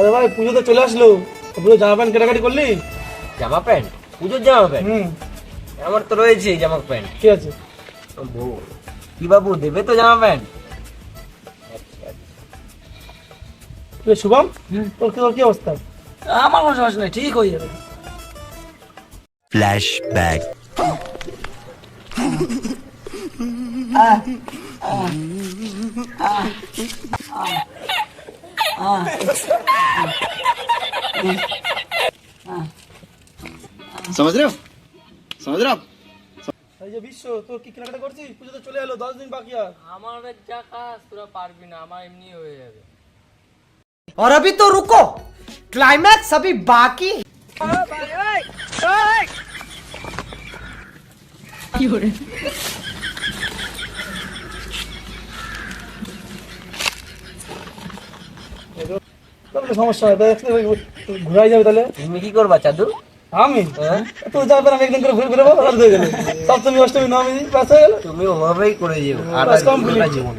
আরে ভাই পুজো তো চলে আসলো, পুজো জামা প্যান্ট কেনাকাটি করলি? জামা প্যান্ট? পুজোর জামা প্যান্ট? আমার তো রয়েছে জামা প্যান্ট। কি আছে? কি বাবু দেবে তো জামা প্যান্ট? শুভম, তোর কি অবস্থা? আমার কোনো সমস্যা নেই, ঠিক হয়ে যাবে। Flashback. समझ रहे हो समझ रहे हो आप? এই যে বিশ্ব, তোর কি কেনাকাটা করছিস? পুজো তো চলে এলো, 10 দিন বাকি আর। আমার যা কাজ তোরা পারবি না, আমার এমনি হয়ে যাবে। और अभी तो रुको, क्लाइमैक्स अभी बाकी। তাহলে সমস্যা হয়, তাহলে ঘুরাই যাবে তাহলে। তুমি কি করবা চাদু? আমি তোর জামা প্যান্ট আমি একদিন করে ঘুরে ঘুরে বেরোবো, আর হয়ে গেল। সপ্তমী অষ্টমী নবমী ব্যাস হয়ে গেল। তুমি ওভাবেই করে যাও, বাস complete। জীবন।